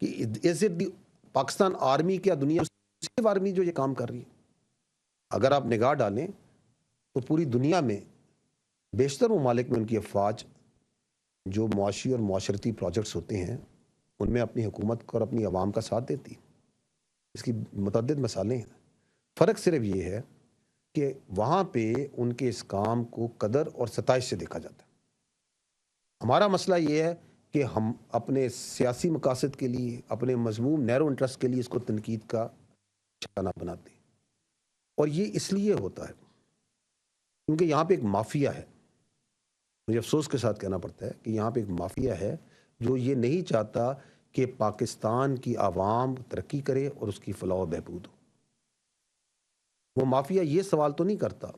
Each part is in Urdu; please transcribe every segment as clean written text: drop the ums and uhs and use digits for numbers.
کہ is it the Pakistan army کیا دنیا صرف آرمی جو یہ کام کر رہی ہے؟ اگر آپ نگاہ ڈالیں تو پوری دنیا میں بیشتر ممالک میں ان کی افواج جو معاشی اور معاشرتی پروجیکٹس ہوتے ہیں ان میں اپنی حکومت کو اور اپنی عوام کا ساتھ دیتی ہے. اس کی متعدد مثالیں ہیں. فرق صرف یہ ہے کہ وہاں پہ ان کے اس کام کو قدر اور ستائش سے دیکھا جاتا ہے. ہمارا مسئلہ یہ ہے کہ ہم اپنے سیاسی مقاصد کے لیے، اپنے مذموم نیرو انٹرسٹ کے لیے اس کو تنقید کا نشانہ بناتے ہیں. اور یہ اس لیے ہوتا ہے کیونکہ یہاں پہ ایک مافیا ہے. مجھے افسوس کے ساتھ کہنا پڑتا ہے کہ یہاں پہ ایک مافیا ہے جو یہ نہیں چاہتا کہ پاکستان کی عوام ترقی کرے اور اس کی فلاح و بہبود ہو. وہ مافیا یہ سوال تو نہیں کرتا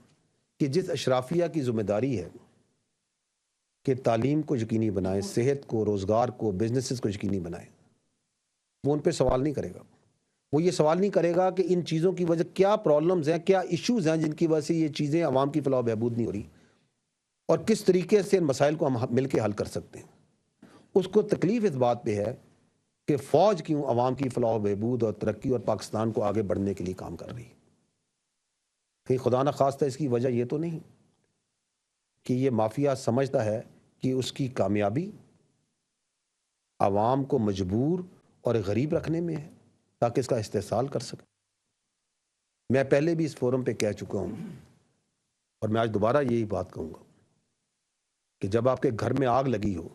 کہ جس اشرافیہ کی ذمہ داری ہے کہ تعلیم کو یقینی بنائیں، صحت کو، روزگار کو، بزنسز کو یقینی بنائیں، وہ ان پہ سوال نہیں کرے گا. وہ یہ سوال نہیں کرے گا کہ ان چیزوں کی وجہ کیا پرابلمز ہیں، کیا ایشوز ہیں جن کی وجہ سے یہ چیزیں عوام کی فلاح و بہبود نہیں ہو رہی، اور کس طریقے سے ان مسائل کو ہم مل کے حل کر سکتے ہیں. اس کو تکلیف اس بات پہ ہے کہ فوج کیوں عوام کی فلاح و بہبود اور ترقی اور پاکستان کو آگے بڑھنے کے لیے کام کر رہی ہے. کہیں خدا نہ خواستہ اس کی وجہ یہ تو نہیں کہ یہ مافیا سمجھتا ہے کہ اس کی کامیابی عوام کو مجبور اور غریب رکھنے میں ہے تاکہ اس کا استحصال کر سکے. میں پہلے بھی اس فورم پہ کہہ چکا ہوں اور میں آج دوبارہ یہی بات کہوں گا کہ جب آپ کے گھر میں آگ لگی ہو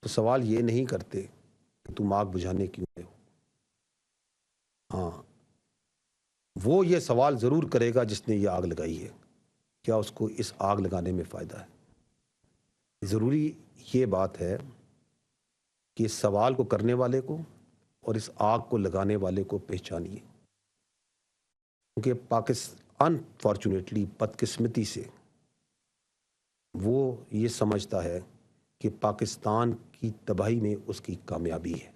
تو سوال یہ نہیں کرتے کہ تم آگ بجھانے کیوں آئے ہو. ہاں، وہ یہ سوال ضرور کرے گا جس نے یہ آگ لگائی ہے، کیا اس کو اس آگ لگانے میں فائدہ ہے. ضروری یہ بات ہے کہ اس سوال کو کرنے والے کو اور اس آگ کو لگانے والے کو پہچانیے. کیونکہ پاکستان انفارچونیٹلی، بدقسمتی سے، وہ یہ سمجھتا ہے کہ پاکستان کی تباہی میں اس کی کامیابی ہے.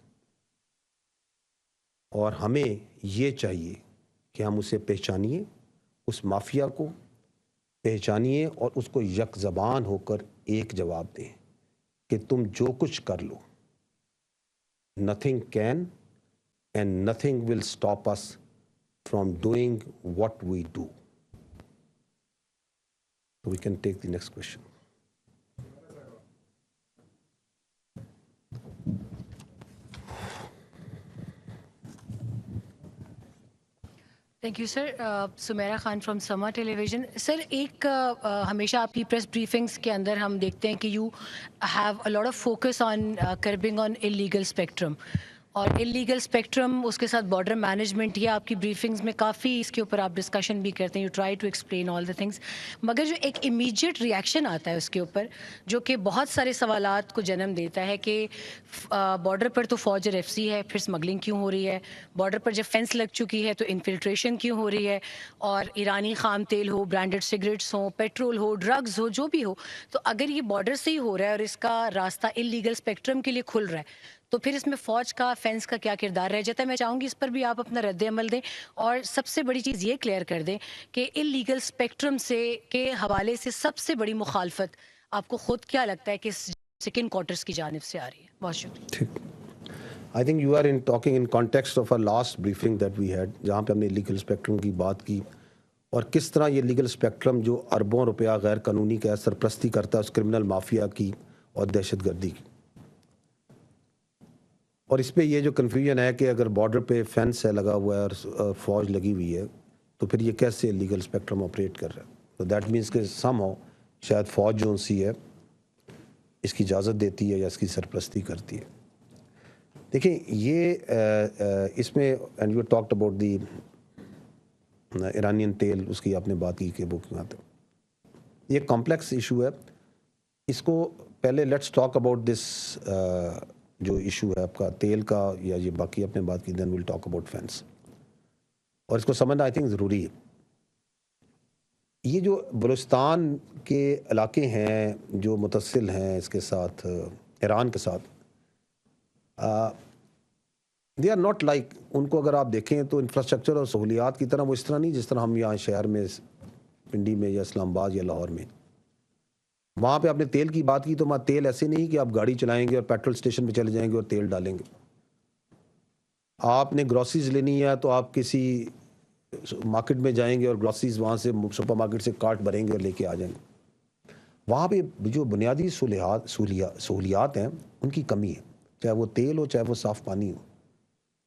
اور ہمیں یہ چاہیے کہ ہم اسے پہچانیے، اس مافیا کو پہچانیے اور اس کو یک زبان ہو کر ایک جواب دیں کہ تم جو کچھ کر لو، nothing can and nothing will stop us from doing what we do. So we can take the next question. Thank you sir. Samira Khan from Samaa tele vision. سر، ایک ہمیشہ آپ کی پریس بریفنگس کے اندر ہم دیکھتے ہیں کہ you have a lot of focus on کربنگ on illegal spectrum, اور انلیگل اسپیکٹرم اس کے ساتھ بارڈر مینجمنٹ، یہ آپ کی بریفنگز میں کافی اس کے اوپر آپ ڈسکشن بھی کرتے ہیں. You try to explain all the things, مگر جو ایک امیجیٹ ریئیکشن آتا ہے اس کے اوپر جو کہ بہت سارے سوالات کو جنم دیتا ہے کہ بارڈر پر تو فوج اور ایف سی ہے، پھر اسمگلنگ کیوں ہو رہی ہے؟ بارڈر پر جب فینس لگ چکی ہے تو انفلٹریشن کیوں ہو رہی ہے؟ اور ایرانی خام تیل ہو، برانڈڈ سگریٹس ہوں، پیٹرول ہو، ڈرگز ہو، جو بھی ہو، تو اگر یہ بارڈر سے ہی ہو رہا ہے اور اس کا راستہ انلیگل اسپیکٹرم کے لیے کھل رہا ہے تو پھر اس میں فوج کا، فینس کا کیا کردار رہ جاتا ہے؟ میں چاہوں گی اس پر بھی آپ اپنا رد عمل دیں، اور سب سے بڑی چیز یہ کلیئر کر دیں کہ انلیگل اسپیکٹرم سے کے حوالے سے سب سے بڑی مخالفت آپ کو خود کیا لگتا ہے کہ سیکنڈ کوارٹرز کی جانب سے آ رہی ہے؟ بہت شکریہ. ٹھیک. I think you are talking in context of our last briefing that we had, جہاں پہ ہم نے لیگل اسپیکٹرم کی بات کی اور کس طرح یہ لیگل اسپیکٹرم جو اربوں روپیہ غیر قانونی کا سرپرستی کرتا ہے اس کرمنل مافیا کی اور دہشت گردی کی. اور اس پہ یہ جو کنفیوژن ہے کہ اگر بارڈر پہ فینس ہے لگا ہوا ہے اور فوج لگی ہوئی ہے تو پھر یہ کیسے لیگل اسپیکٹرم آپریٹ کر رہا ہے؟ تو دیٹ مینس کہ سم ہاؤ شاید فوج جو سی ہے اس کی اجازت دیتی ہے یا اس کی سرپرستی کرتی ہے. دیکھیں یہ اس میں and you talked about the Iranian تیل، اس کی آپ نے بات کی کہ وہ کیوں آتا ہے. یہ کمپلیکس ایشو ہے. اس کو پہلے لیٹس ٹاک اباؤٹ دس جو ایشو ہے آپ کا تیل کا یا یہ باقی آپ نے بات کی، then we'll talk about fence. اور اس کو سمجھنا آئی تھنک ضروری ہے. یہ جو بلوچستان کے علاقے ہیں جو متصل ہیں اس کے ساتھ ایران کے ساتھ، دے آر ناٹ لائک، ان کو اگر آپ دیکھیں تو انفراسٹرکچر اور سہولیات کی طرح وہ اس طرح نہیں جس طرح ہم یہاں شہر میں پنڈی میں یا اسلام آباد یا لاہور میں. وہاں پہ آپ نے تیل کی بات کی تو وہاں تیل ایسے نہیں کہ آپ گاڑی چلائیں گے اور پیٹرول اسٹیشن پہ چلے جائیں گے اور تیل ڈالیں گے. آپ نے گروسریز لینی ہے تو آپ کسی مارکیٹ میں جائیں گے اور گروسریز وہاں سے سپر مارکیٹ سے کارٹ بھریں گے اور لے کے آ جائیں گے. وہاں پہ جو بنیادی سہولیات ہیں ان کی کمی ہے, چاہے وہ تیل ہو, چاہے وہ صاف پانی ہو,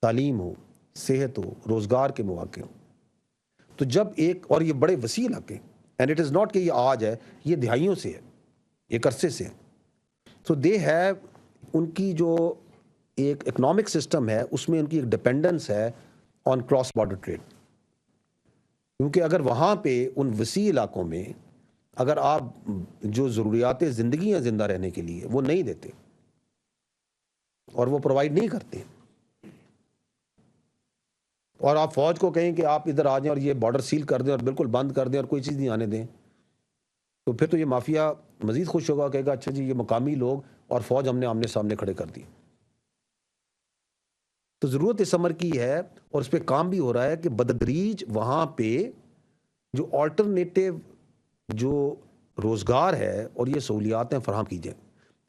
تعلیم ہو, صحت ہو, روزگار کے مواقع ہو. تو جب ایک, اور یہ بڑے وسیع علاقے, اینڈ اٹ از ناٹ کہ یہ آج ہے, یہ دہائیوں سے ہے, ایک عرصے سے ہے. سو دے ہیو, ان کی جو ایک اکنامک سسٹم ہے اس میں ان کی ایک ڈپینڈنس ہے آن کراس بارڈر ٹریڈ. کیونکہ اگر وہاں پہ ان وسیع علاقوں میں اگر آپ جو ضروریات زندگی ہیں زندہ رہنے کے لیے وہ نہیں دیتے اور وہ پرووائڈ نہیں کرتے, اور آپ فوج کو کہیں کہ آپ ادھر آ جائیں اور یہ بارڈر سیل کر دیں اور بالکل بند کر دیں اور کوئی چیز نہیں آنے دیں, تو پھر تو یہ مافیا مزید خوش ہوگا, کہے گا اچھا جی یہ مقامی لوگ اور فوج ہم نے آمنے سامنے کھڑے کر دی. تو ضرورت اس امر کی ہے اور اس پہ کام بھی ہو رہا ہے کہ بدتدریج وہاں پہ جو آلٹرنیٹو جو روزگار ہے اور یہ سہولیات ہیں فراہم کی جائیں.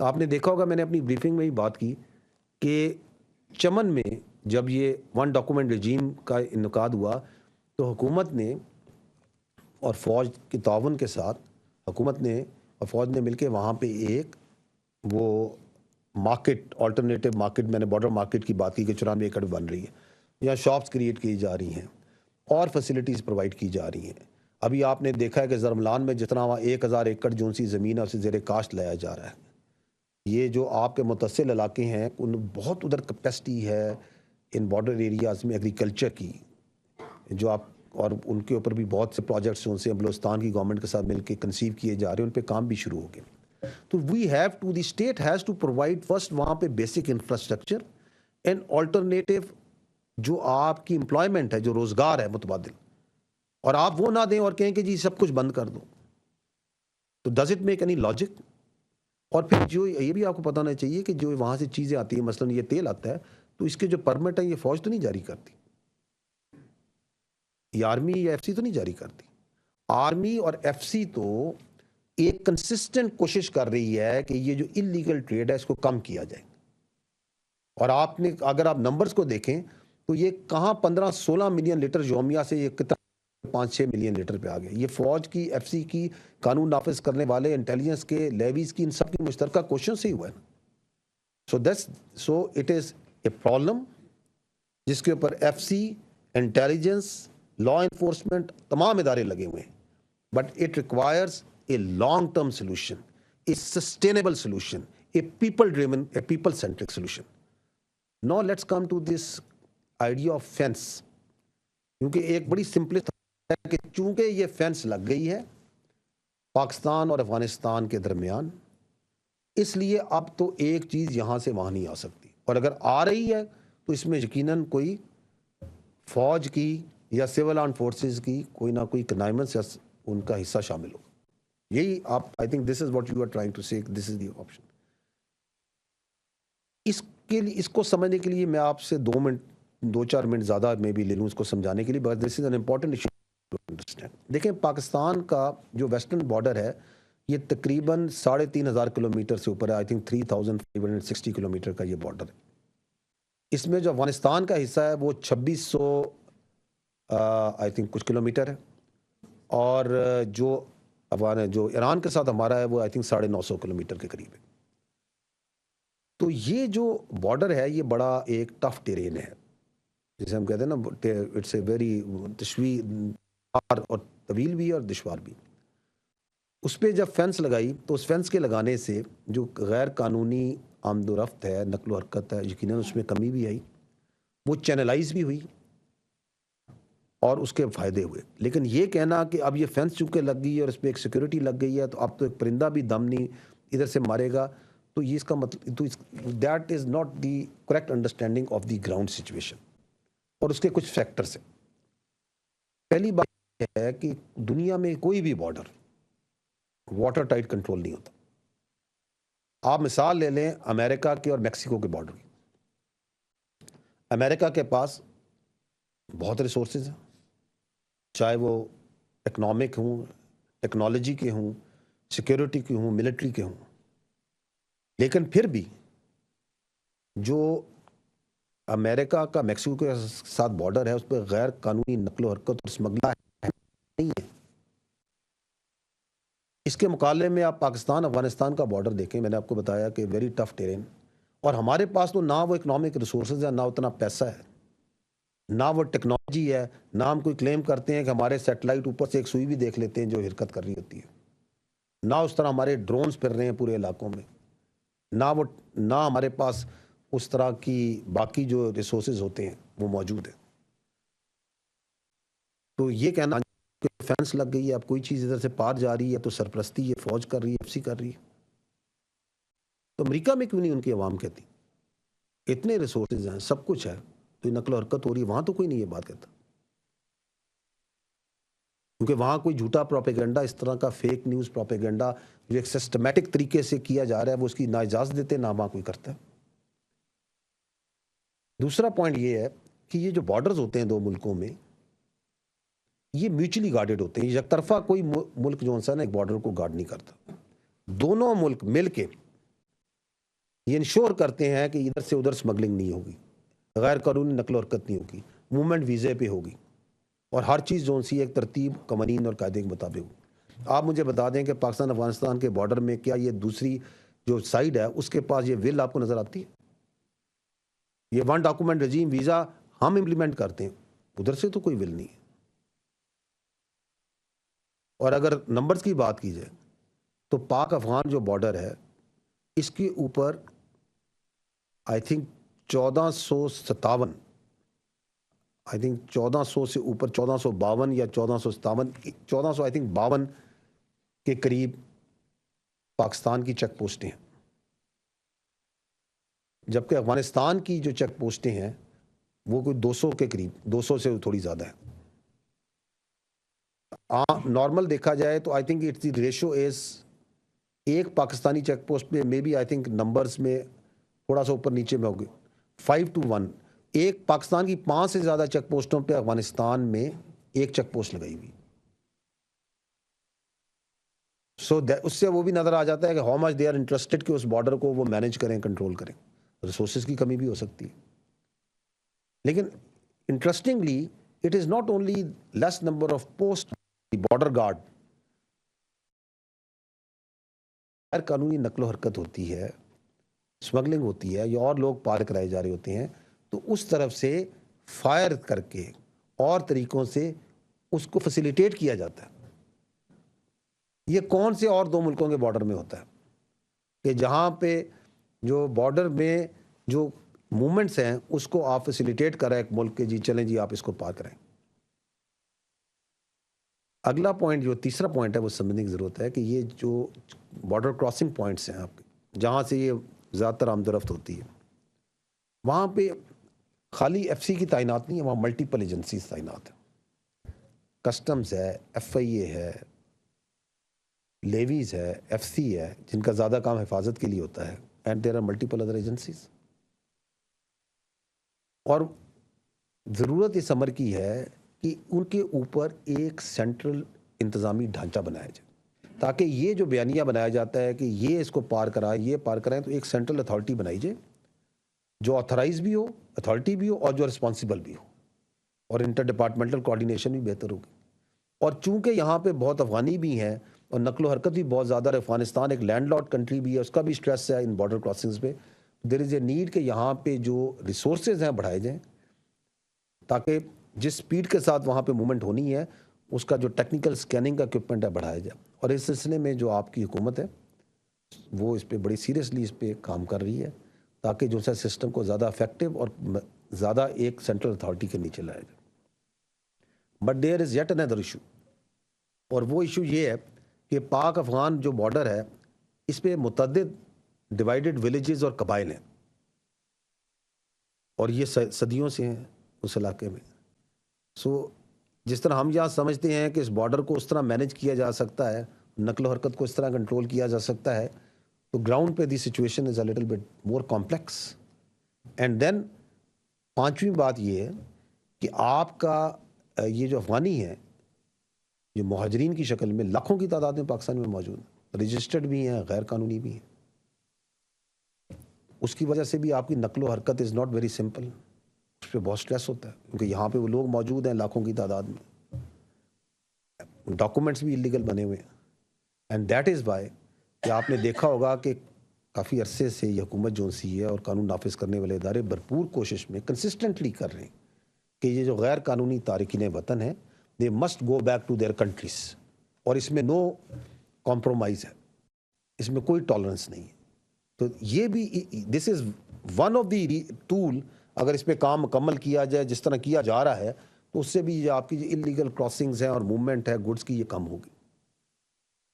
آپ نے دیکھا ہوگا, میں نے اپنی بریفنگ میں بھی بات کی کہ چمن میں جب یہ ون ڈاکومنٹ رجیم کا انعقاد ہوا تو حکومت نے اور فوج کے تعاون کے ساتھ حکومت نے اور فوج نے مل کے وہاں پہ ایک وہ مارکیٹ, آلٹرنیٹو مارکیٹ, میں نے بارڈر مارکیٹ کی بات کی کہ 94 ایکڑ بن رہی ہے, یہاں شاپس کریٹ کی جا رہی ہیں اور فیسلٹیز پرووائڈ کی جا رہی ہیں. ابھی آپ نے دیکھا ہے کہ زرملان میں جتنا وہاں 1000 ایکڑ جو سی زمین ہے اسے زیر کاشت لایا جا رہا ہے. یہ جو آپ کے متصل علاقے ہیں ان بہت ادھر کیپیسٹی ہے ان بارڈر ایریاز میں ایگریکلچر کی, جو آپ, اور ان کے اوپر بھی بہت سے پروجیکٹس ان سے بلوچستان کی گورنمنٹ کے ساتھ مل کے کنسیو کیے جا رہے ہیں, ان پہ کام بھی شروع ہو گئے. تو we have to, the state has to provide first وہاں پہ بیسک انفراسٹرکچر اینڈ آلٹرنیٹو جو آپ کی امپلائمنٹ ہے, جو روزگار ہے متبادل, اور آپ وہ نہ دیں اور کہیں کہ جی سب کچھ بند کر دو. تو does it make any logic? اور پھر جو یہ بھی آپ کو پتہ ہونا چاہیے کہ جو وہاں سے چیزیں آتی ہیں, مثلا یہ تیل آتا ہے تو اس کے جو پرمٹ ہیں یہ فوج تو نہیں جاری کرتی, یہ آرمی یا ایف سی تو نہیں جاری کرتی. آرمی اور ایف سی تو ایک کنسسٹنٹ کوشش کر رہی ہے کہ یہ جو انلیگل ٹریڈ ہے اس کو کم کیا جائے. اور آپ نے اگر آپ نمبرز کو دیکھیں تو یہ کہاں 15-16 ملین لیٹر یومیہ سے یہ کتنا 5-6 ملین لیٹر پہ آ گیا. یہ فوج کی, ایف سی کی, قانون نافذ کرنے والے, انٹیلیجنس کے, لیویز کی, ان سب کی مشترکہ کوششوں سے ہی ہوا ہے. So it is a problem جس کے اوپر F C, intelligence, law enforcement, تمام ادارے لگے ہوئے ہیں. But it requires a long term solution, a sustainable solution, a people driven, a people centric solution. Now let's come to this idea of fence. کیونکہ ایک بڑی سمپلسٹ ہے کہ چونکہ یہ فینس لگ گئی ہے پاکستان اور افغانستان کے درمیان, اس لیے اب تو ایک چیز یہاں سے وہاں نہیں آ سکتی, اور اگر آ رہی ہے تو اس میں یقیناً کوئی فوج کی یا سول آرم فورسز کی کوئی نہ کوئی کنائمنس یا ان کا حصہ شامل ہو. یہی آپ, I think this is what you are trying to say, this is the option. اس کے لیے, اس کو سمجھنے کے لیے میں آپ سے 2-4 منٹ زیادہ میں بھی لے لوں اس کو سمجھانے کے لیے, but this is an important issue to understand. دیکھیں پاکستان کا جو ویسٹرن بارڈر ہے یہ تقریباً 3500 کلومیٹر سے اوپر ہے, آئی تھنک 3560 کلومیٹر کا یہ بارڈر ہے. اس میں جو افغانستان کا حصہ ہے وہ 2600 آئی تھنک کچھ کلومیٹر ہے, اور جو ایران کے ساتھ ہمارا ہے وہ آئی تھنک 950 کلومیٹر کے قریب ہے. تو یہ جو بارڈر ہے یہ بڑا ایک ٹف ٹیرین ہے, جسے ہم کہتے ہیں نا, اٹس اے ویری دشوار اور طویل بھی اور دشوار بھی. اس پہ جب فینس لگائی تو اس فینس کے لگانے سے جو غیر قانونی آمد و رفت ہے, نقل و حرکت ہے, یقیناً اس میں کمی بھی آئی, وہ چینلائز بھی ہوئی اور اس کے فائدے ہوئے. لیکن یہ کہنا کہ اب یہ فینس چونکہ لگ گئی ہے اور اس پہ ایک سیکورٹی لگ گئی ہے تو اب تو ایک پرندہ بھی دم نہیں ادھر سے مارے گا, تو یہ اس کا مطلب, تو that is not the correct understanding of the ground situation. اور اس کے کچھ فیکٹرس ہیں. پہلی بات یہ ہے کہ دنیا میں کوئی بھی بارڈر واٹر ٹائٹ کنٹرول نہیں ہوتا. آپ مثال لے لیں امریکہ کے اور میکسیکو کے بارڈر کی. امریکہ کے پاس بہت ریسورسز ہیں, چاہے وہ اکنامک ہوں, ٹیکنالوجی کے ہوں, سیکیورٹی کے ہوں، ملٹری کے ہوں، لیکن پھر بھی جو امریکہ کا میکسیکو کے ساتھ بارڈر ہے اس پہ غیر قانونی نقل و حرکت اور اسمگلر نہیں ہے. اس کے مقابلے میں آپ پاکستان افغانستان کا بارڈر دیکھیں، میں نے آپ کو بتایا کہ ویری ٹف ٹیرین، اور ہمارے پاس تو نہ وہ اکنامک ریسورسز ہے، نہ اتنا پیسہ ہے، نہ وہ ٹیکنالوجی ہے، نہ ہم کوئی کلیم کرتے ہیں کہ ہمارے سیٹلائٹ اوپر سے ایک سوئی بھی دیکھ لیتے ہیں جو حرکت کر رہی ہوتی ہے، نہ اس طرح ہمارے ڈرونز پھر رہے ہیں پورے علاقوں میں، نہ ہمارے پاس اس طرح کی باقی جو ریسورسز ہوتے ہیں وہ موجود ہیں. تو یہ کہنا کہ فینس لگ گئی ہے، اب کوئی چیز ادھر سے پار جا رہی ہے تو سرپرستی یہ فوج کر رہی ہے، ایف سی کر رہی ہے، تو امریکہ میں کیوں نہیں ان کی عوام کہتی؟ اتنے ریسورسز ہیں، سب کچھ ہے، تو نقل و حرکت ہو رہی ہے، وہاں تو کوئی نہیں یہ بات کہتا، کیونکہ وہاں کوئی جھوٹا پروپیگنڈا، اس طرح کا فیک نیوز پروپیگنڈا جو ایک سسٹمیٹک طریقے سے کیا جا رہا ہے وہ اس کی نہ اجازت دیتے نہ وہاں کوئی کرتا ہے. دوسرا پوائنٹ یہ ہے کہ یہ جو بارڈرز ہوتے ہیں دو ملکوں میں یہ میوچلی گارڈڈ ہوتے ہیں، یک طرفہ کوئی ملک جو ہے نا ایک بارڈر کو گارڈ نہیں کرتا، دونوں ملک مل کے یہ انشور کرتے ہیں کہ ادھر سے ادھر سمگلنگ نہیں ہوگی، غیر قانونی نقل و حرکت نہیں ہوگی، موومنٹ ویزے پہ ہوگی، اور ہر چیز جو سی ایک ترتیب قوانین اور قاعدے کے مطابق ہوگی. آپ مجھے بتا دیں کہ پاکستان افغانستان کے بارڈر میں کیا یہ دوسری جو سائڈ ہے اس کے پاس یہ ول آپ کو نظر آتی ہے؟ یہ ون ڈاکومنٹ رجیم ویزا ہم امپلیمنٹ کرتے ہیں، ادھر سے تو کوئی ول نہیں ہے. اور اگر نمبرز کی بات کی جائے تو پاک افغان جو بارڈر ہے اس کے اوپر آئی تھنک 1457 1400 سے اوپر 1452 یا 1457 آئی تھنک 52 کے قریب پاکستان کی چیک پوسٹیں ہیں، جبکہ افغانستان کی جو چیک پوسٹیں ہیں وہ کوئی 200 کے قریب، 200 سے تھوڑی زیادہ ہے. نارمل دیکھا جائے تو I think it's the ratio is ایک پاکستانی چیک پوسٹ پہ maybe I think numbers میں تھوڑا سا اوپر نیچے میں ہوگی 5-1، ایک پاکستان کی 5 سے زیادہ چیک پوسٹوں پہ افغانستان میں ایک چیک پوسٹ لگائی ہوئی. سو اس سے وہ بھی نظر آ جاتا ہے کہ how much they are interested کہ اس بارڈر کو وہ مینیج کریں، کنٹرول کریں. ریسورسز کی کمی بھی ہو سکتی ہے، لیکن interestingly it is not only less number of post border guard. غیر قانونی نقل و حرکت ہوتی ہے، اسمگلنگ ہوتی ہے یا اور لوگ پار کرائے جا رہے ہوتے ہیں تو اس طرف سے فائر کر کے اور طریقوں سے اس کو فیسیلیٹیٹ کیا جاتا ہے. یہ کون سے اور دو ملکوں کے بارڈر میں ہوتا ہے کہ جہاں پہ جو بارڈر میں جو موومنٹس ہیں اس کو آپ فیسیلیٹیٹ کریں ایک ملک کے، جی چلیں جی آپ اس کو پار کریں. اگلا پوائنٹ جو تیسرا پوائنٹ ہے وہ سمجھنے کی ضرورت ہے کہ یہ جو بارڈر کراسنگ پوائنٹس ہیں آپ کے جہاں سے یہ زیادہ تر آمد و رفت ہوتی ہے وہاں پہ خالی ایف سی کی تعینات نہیں ہے، وہاں ملٹیپل ایجنسیز تعینات ہیں. کسٹمز ہے، ایف آئی اے ہے، لیویز ہے، ایف سی ہے جن کا زیادہ کام حفاظت کے لیے ہوتا ہے، and there are multiple other agencies. اور ضرورت اس امر کی ہے کہ ان کے اوپر ایک سینٹرل انتظامی ڈھانچہ بنایا جائے تاکہ یہ جو بیانیہ بنایا جاتا ہے کہ یہ اس کو پار کرائے، یہ پار کرائیں، تو ایک سینٹرل اتھارٹی بنائی جائے جو آتھرائز بھی ہو، اتھارٹی بھی ہو اور جو رسپانسیبل بھی ہو، اور انٹر ڈپارٹمنٹل کوارڈینیشن بھی بہتر ہوگی. اور چونکہ یہاں پہ بہت افغانی بھی ہیں اور نقل و حرکت بھی بہت زیادہ ہے، افغانستان ایک لینڈ لاک کنٹری بھی ہے، اس کا بھی سٹریس ہے ان بارڈر کراسنگز پہ. دیر از اے نیڈ کہ یہاں پہ جو ریسورسز ہیں بڑھائے جائیں تاکہ جس سپیڈ کے ساتھ وہاں پہ موومنٹ ہونی ہے اس کا جو ٹیکنیکل سکیننگ کا اکوپمنٹ ہے بڑھایا جائے. اور اس سلسلے میں جو آپ کی حکومت ہے وہ اس پہ بڑی سیریسلی اس پہ کام کر رہی ہے تاکہ جو ہے سسٹم کو زیادہ افیکٹو اور زیادہ ایک سینٹرل اتھارٹی کے نیچے لایا جائے. But there is yet another issue, اور وہ ایشو یہ ہے کہ پاک افغان جو بارڈر ہے اس پہ متعدد ڈیوائیڈڈ ولیجز اور قبائل ہیں، اور یہ صدیوں سے ہیں اس علاقے میں. سو جس طرح ہم یہاں سمجھتے ہیں کہ اس بارڈر کو اس طرح مینیج کیا جا سکتا ہے، نقل و حرکت کو اس طرح کنٹرول کیا جا سکتا ہے، تو گراؤنڈ پہ the situation is a little bit more complex. And then پانچویں بات یہ ہے کہ آپ کا یہ جو افغانی ہیں جو مہاجرین کی شکل میں لاکھوں کی تعداد میں پاکستان میں موجود ہیں، رجسٹرڈ بھی ہیں, غیر قانونی بھی ہیں. اس کی وجہ سے بھی آپ کی نقل و حرکت از ناٹ ویری سمپل, اس پہ بہت سٹریس ہوتا ہے, کیونکہ یہاں پہ وہ لوگ موجود ہیں لاکھوں کی تعداد میں, ڈاکومنٹس بھی انلیگل بنے ہوئے ہیں. اینڈ دیٹ از وائی کہ آپ نے دیکھا ہوگا کہ کافی عرصے سے یہ حکومت جو سی ہے اور قانون نافذ کرنے والے ادارے بھرپور کوشش میں کنسسٹنٹلی کر رہے ہیں کہ یہ جو غیر قانونی تارکین وطن ہیں they must go back to their countries, اور اس میں نو کمپرومائز ہے, اس میں کوئی ٹالرنس نہیں ہے. تو یہ بھی this is one of the tool, اگر اس پہ کام مکمل کیا جائے جس طرح کیا جا رہا ہے تو اس سے بھی یہ آپ کی جو انلیگل کراسنگز ہیں اور موومنٹ ہے گڈس کی, یہ کم ہوگی.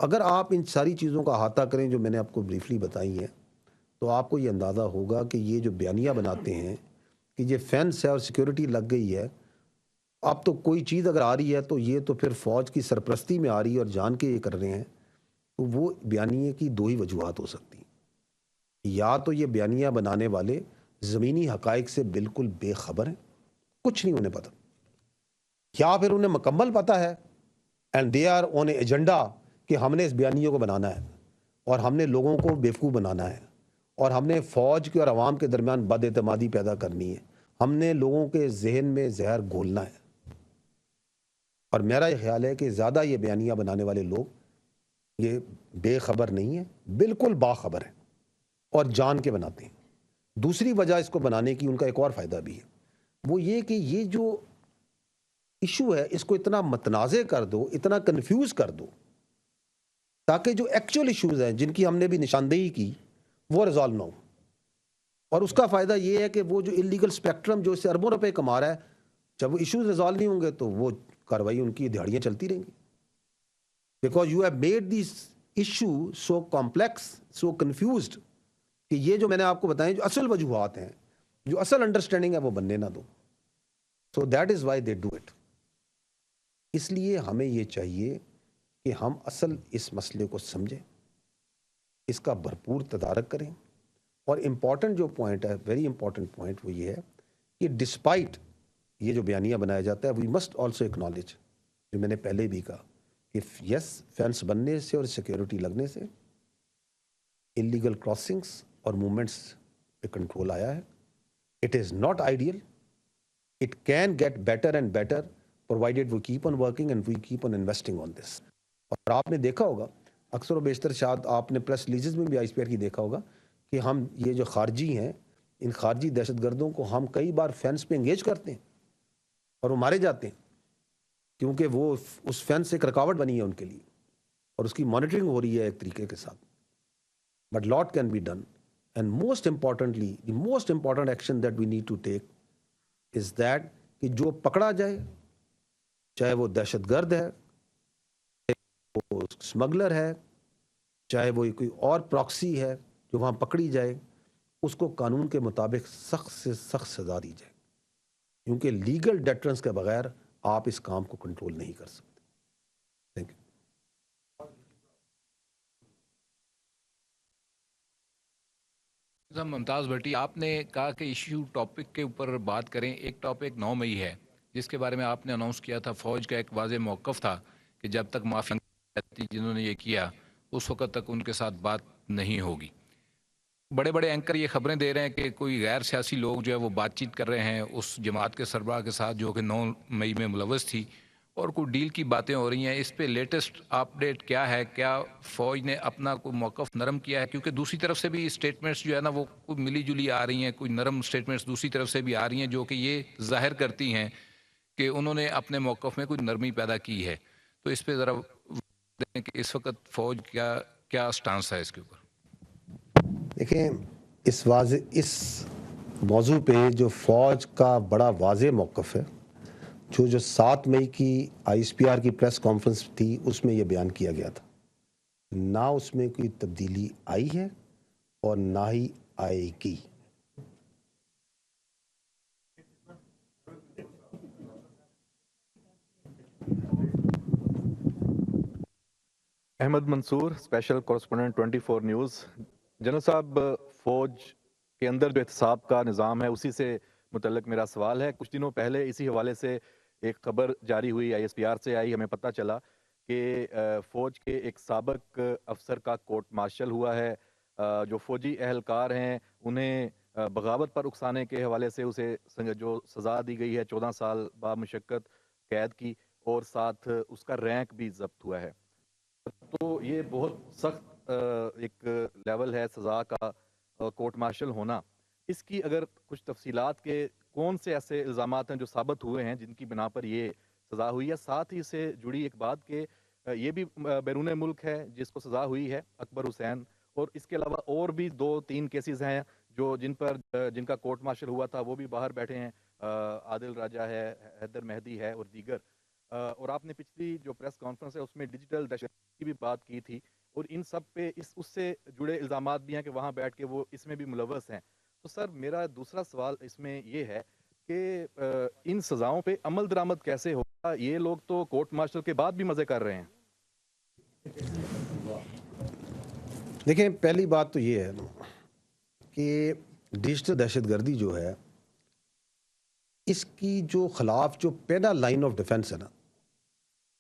اگر آپ ان ساری چیزوں کا احاطہ کریں جو میں نے آپ کو بریفلی بتائی ہیں, تو آپ کو یہ اندازہ ہوگا کہ یہ جو بیانیہ بناتے ہیں کہ یہ فینس ہے اور سیکیورٹی لگ گئی ہے, اب تو کوئی چیز اگر آ رہی ہے تو یہ تو پھر فوج کی سرپرستی میں آ رہی ہے اور جان کے یہ کر رہے ہیں, تو وہ بیانیے کی دو ہی وجوہات ہو سکتی ہیں. یا تو یہ بیانیہ بنانے والے زمینی حقائق سے بالکل بے خبر ہیں, کچھ نہیں انہیں پتہ, یا پھر انہیں مکمل پتہ ہے and they are on a agenda کہ ہم نے اس بیانیے کو بنانا ہے اور ہم نے لوگوں کو بیوقوف بنانا ہے اور ہم نے فوج کے اور عوام کے درمیان بد اعتمادی پیدا کرنی ہے, ہم نے لوگوں کے ذہن میں زہر گھولنا ہے. اور میرا یہ خیال ہے کہ زیادہ یہ بیانیہ بنانے والے لوگ یہ بے خبر نہیں ہیں, بالکل باخبر ہیں اور جان کے بناتے ہیں. دوسری وجہ اس کو بنانے کی ان کا ایک اور فائدہ بھی ہے, وہ یہ کہ یہ جو ایشو ہے اس کو اتنا متنازع کر دو, اتنا کنفیوز کر دو, تاکہ جو ایکچوئل ایشوز ہیں جن کی ہم نے بھی نشاندہی کی وہ ریزالو نہ ہو. اور اس کا فائدہ یہ ہے کہ وہ جو انلیگل اسپیکٹرم جو اس سے اربوں روپے کما رہا ہے, جب وہ ایشوز ریزالو نہیں ہوں گے تو وہ کاروائی ان کی دہاڑیاں چلتی رہیں گی. Because you have made this issue so complex, so confused, کہ یہ جو میں نے آپ کو بتائیں جو اصل وجوہات ہیں, جو اصل انڈرسٹینڈنگ ہے وہ بننے نہ دو. So that is why they do it. اس لیے ہمیں یہ چاہیے کہ ہم اصل اس مسئلے کو سمجھیں, اس کا بھرپور تدارک کریں. اور امپورٹنٹ جو پوائنٹ ہے, ویری امپورٹنٹ پوائنٹ, وہ یہ ہے کہ ڈسپائٹ یہ جو بیانیہ بنایا جاتا ہے, وی مسٹ آلسو اکنالج, جو میں نے پہلے بھی کہا کہ یس فینس بننے سے اور سیکیورٹی لگنے سے انلیگل کراسنگس اور موومنٹس پہ کنٹرول آیا ہے. It is not ideal, it can get better and better provided we keep on working and we keep on investing on this. اور آپ نے دیکھا ہوگا اکثر و بیشتر, شاید آپ نے پریس ریلیزز میں بھی آئی ایس پی آر کی دیکھا ہوگا کہ ہم یہ جو خارجی ہیں, ان خارجی دہشت گردوں کو ہم کئی بار فینس پہ انگیج کرتے ہیں اور وہ مارے جاتے ہیں, کیونکہ وہ اس فینس ایک رکاوٹ بنی ہے ان کے لیے اور اس کی مانیٹرنگ ہو رہی ہے ایک طریقے کے ساتھ. But lot can be done, and most importantly the most important action that we need to take is that کہ جو پکڑا جائے, چاہے وہ دہشت گرد ہے, وہ اسمگلر ہے, چاہے وہ کوئی اور پراکسی ہے, جو وہاں پکڑی جائے اس کو قانون کے مطابق سخت سے سخت سزا دی جائے, کیونکہ لیگل ڈیٹرنس کے بغیر آپ اس کام کو کنٹرول نہیں کر سکتے. Thank you. ممتاز بھٹی, آپ نے کہا کہ ایشو ٹاپک کے اوپر بات کریں. ایک ٹاپک 9 مئی ہے جس کے بارے میں آپ نے اناؤنس کیا تھا. فوج کا ایک واضح موقف تھا کہ جب تک معافی جنہوں نے یہ کیا اس وقت تک ان کے ساتھ بات نہیں ہوگی. بڑے بڑے اینکر یہ خبریں دے رہے ہیں کہ کوئی غیر سیاسی لوگ جو ہے وہ بات چیت کر رہے ہیں اس جماعت کے سربراہ کے ساتھ جو کہ 9 مئی میں ملوث تھی, اور کوئی ڈیل کی باتیں ہو رہی ہیں. اس پہ لیٹسٹ اپڈیٹ کیا ہے؟ کیا فوج نے اپنا کوئی موقف نرم کیا ہے؟ کیونکہ دوسری طرف سے بھی اسٹیٹمنٹس جو ہے نا وہ کوئی ملی جلی آ رہی ہیں, کوئی نرم اسٹیٹمنٹس دوسری طرف سے بھی آ رہی ہیں جو کہ یہ ظاہر کرتی ہیں کہ انہوں نے اپنے موقف میں کوئی نرمی پیدا کی ہے. تو اس پہ ذرا دیں کہ اس وقت فوج کیا سٹانس ہے اس کے اوپر. دیکھیں, اس موضوع پہ جو فوج کا بڑا واضح موقف ہے, جو 7 مئی کی آئی ایس پی آر کی پریس کانفرنس تھی اس میں یہ بیان کیا گیا تھا, نہ اس میں کوئی تبدیلی آئی ہے اور نہ ہی آئے گی. احمد منصور, اسپیشل کورسپونڈنٹ 24 نیوز. جنرل صاحب, فوج کے اندر جو احتساب کا نظام ہے اسی سے متعلق میرا سوال ہے. کچھ دنوں پہلے اسی حوالے سے ایک خبر جاری ہوئی, آئی ایس پی آر سے آئی, ہمیں پتہ چلا کہ فوج کے ایک سابق افسر کا کورٹ مارشل ہوا ہے. جو فوجی اہلکار ہیں انہیں بغاوت پر اکسانے کے حوالے سے اسے جو سزا دی گئی ہے 14 سال بامشقت قید کی، اور ساتھ اس کا رینک بھی ضبط ہوا ہے. تو یہ بہت سخت ایک لیول ہے سزا کا کورٹ مارشل ہونا. اس کی اگر کچھ تفصیلات کے کون سے ایسے الزامات ہیں جو ثابت ہوئے ہیں جن کی بنا پر یہ سزا ہوئی ہے. ساتھ ہی سے جڑی ایک بات کہ یہ بھی بیرون ملک ہے جس کو سزا ہوئی ہے، اکبر حسین، اور اس کے علاوہ اور بھی 2-3 کیسز ہیں جو جن کا کورٹ مارشل ہوا تھا، وہ بھی باہر بیٹھے ہیں. عادل راجہ ہے، حیدر مہدی ہے اور دیگر. اور آپ نے پچھلی جو پریس کانفرنس ہے اس میں ڈیجیٹل دہشت کی بھی بات کی تھی، اور ان سب پہ اس سے جڑے الزامات بھی ہیں کہ وہاں بیٹھ کے وہ اس میں بھی ملوث ہیں. تو سر میرا دوسرا سوال اس میں یہ ہے کہ ان سزاؤں پہ عمل درآمد کیسے ہوگا؟ یہ لوگ تو کورٹ مارشل کے بعد بھی مزے کر رہے ہیں. دیکھیں، پہلی بات تو یہ ہے کہ ڈیجیٹل دہشت گردی جو ہے اس کی جو خلاف جو پہلا لائن آف ڈیفنس ہے نا،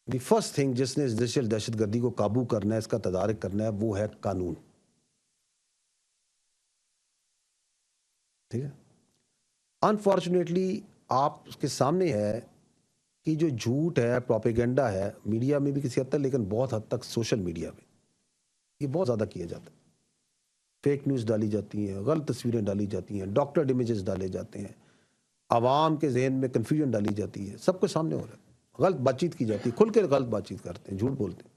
دی فرسٹ تھنگ جس نے اس ڈیجیٹل دہشت گردی کو قابو کرنا ہے، اس کا تدارک کرنا ہے، وہ ہے قانون. ٹھیک ہے. انفارچونیٹلی آپ اس کے سامنے ہے کہ جو جھوٹ ہے، پروپیگنڈا ہے، میڈیا میں بھی کسی حد تک، لیکن بہت حد تک سوشل میڈیا میں یہ بہت زیادہ کیا جاتا ہے. فیک نیوز ڈالی جاتی ہیں، غلط تصویریں ڈالی جاتی ہیں، ڈاکٹرڈ امیجز ڈالے جاتے ہیں، عوام کے ذہن میں کنفیوژن ڈالی جاتی ہے. سب کے سامنے ہو رہا ہے، غلط بات چیت کی جاتی ہے، کھل کے غلط بات چیت کرتے ہیں، جھوٹ بولتے ہیں.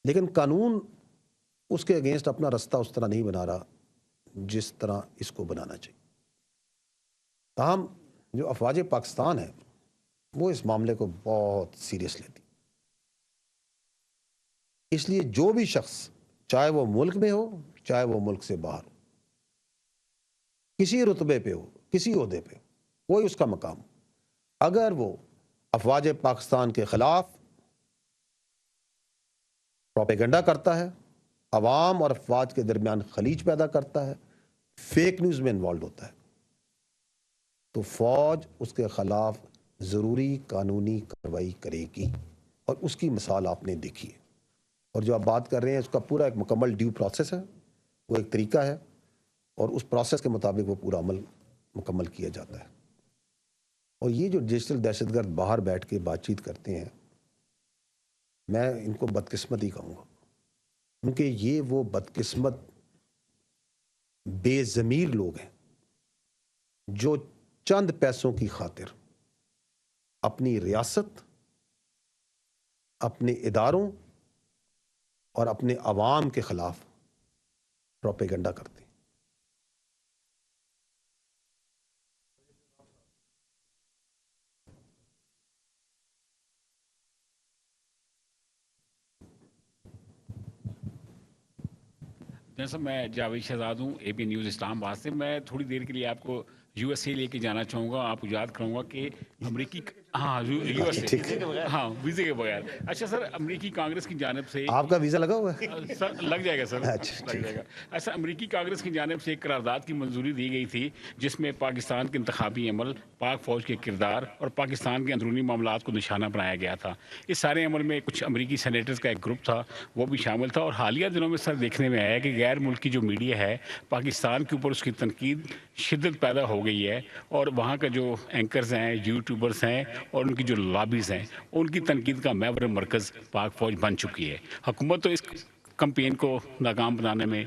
لیکن قانون اس کے اگینسٹ اپنا رستہ اس طرح نہیں بنا رہا جس طرح اس کو بنانا چاہیے. تاہم جو افواج پاکستان ہے وہ اس معاملے کو بہت سیریس لیتی. اس لیے جو بھی شخص، چاہے وہ ملک میں ہو چاہے وہ ملک سے باہر ہو، کسی رتبے پہ ہو، کسی عہدے پہ ہو، کوئی اس کا مقام ہو، اگر وہ افواج پاکستان کے خلاف پروپیگنڈا کرتا ہے، عوام اور افواج کے درمیان خلیج پیدا کرتا ہے، فیک نیوز میں انوالوڈ ہوتا ہے، تو فوج اس کے خلاف ضروری قانونی کارروائی کرے گی. اور اس کی مثال آپ نے دیکھی ہے. اور جو آپ بات کر رہے ہیں اس کا پورا ایک مکمل ڈیو پروسیس ہے، وہ ایک طریقہ ہے، اور اس پروسیس کے مطابق وہ پورا عمل مکمل کیا جاتا ہے. اور یہ جو ڈیجیٹل دہشت گرد باہر بیٹھ کے بات چیت کرتے ہیں، میں ان کو بدقسمت ہی کہوں گا، کیونکہ یہ وہ بدقسمت بے ضمیر لوگ ہیں جو چند پیسوں کی خاطر اپنی ریاست، اپنے اداروں اور اپنے عوام کے خلاف پروپیگنڈا کرتے ہیں. جیسا میں جاوید شہزاد ہوں، اے پی نیوز اسلام آباد سے. میں تھوڑی دیر کے لیے آپ کو یو ایس اے لے کے جانا چاہوں گا. آپ کو یاد کروں گا کہ امریکی یو ایس اے، ہاں، ویزے کے بغیر. اچھا سر، امریکی کانگریس کی جانب سے آپ کا ویزا لگا ہوا ہے؟ سر لگ جائے گا سر، اچھا، لگ جائے گا. ایسا امریکی کانگریس کی جانب سے ایک قرارداد کی منظوری دی گئی تھی جس میں پاکستان کے انتخابی عمل، پاک فوج کے کردار اور پاکستان کے اندرونی معاملات کو نشانہ بنایا گیا تھا. اس سارے عمل میں کچھ امریکی سینیٹرز کا ایک گروپ تھا، وہ بھی شامل تھا. اور حالیہ دنوں میں سر دیکھنے میں آیا کہ غیر ملکی جو میڈیا ہے پاکستان کے اوپر اس کی تنقید شدت پیدا ہو گئی ہے، اور وہاں کا جو اینکرز ہیں، یوٹیوبرز ہیں اور ان کی جو لابیز ہیں، ان کی تنقید کا محور مرکز پاک فوج بن چکی ہے. حکومت تو اس کمپین کو ناکام بنانے میں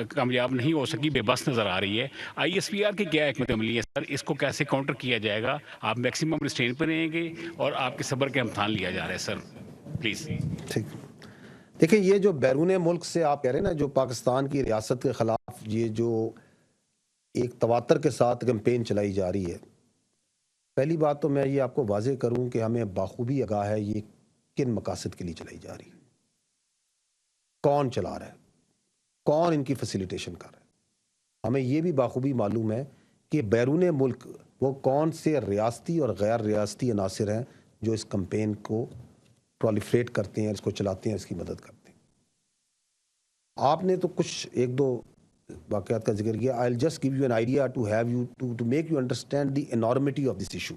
کامیاب نہیں ہو سکی، بے بس نظر آ رہی ہے. آئی ایس پی آر کی کیا حکمت عملی ہے سر؟ اس کو کیسے کاؤنٹر کیا جائے گا؟ آپ میکسیمم ریسٹرین پہ رہیں گے اور آپ کے صبر کا امتحان لیا جا رہا ہے سر، پلیز. ٹھیک. دیکھیں، یہ جو بیرون ملک سے آپ کہہ رہے ہیں نا، جو پاکستان کی ریاست کے خلاف یہ جو ایک تواتر کے ساتھ کیمپین چلائی جا رہی ہے، پہلی بات تو میں یہ آپ کو واضح کروں کہ ہمیں بخوبی آگاہ ہے یہ کن مقاصد کے لیے چلائی جا رہی ہے، کون چلا رہا ہے، کون ان کی فیسیلیٹیشن کر رہا ہے. ہمیں یہ بھی بخوبی معلوم ہے کہ بیرون ملک وہ کون سے ریاستی اور غیر ریاستی عناصر ہیں جو اس کمپین کو پرولیفریٹ کرتے ہیں، اس کو چلاتے ہیں، اس کی مدد کرتے ہیں. آپ نے تو کچھ ایک دو واقعات کا ذکر کیا. I'll just give you an idea to have you to make you understand the enormity of this issue.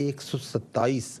127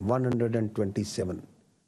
127।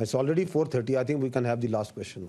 It's already 4:30. I think we can have the last question.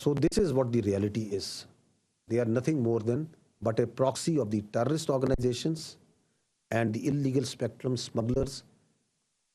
So this is what the reality is. They are nothing more than but a proxy of the terrorist organizations and the illegal spectrum smugglers,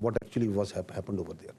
what actually was happened over there.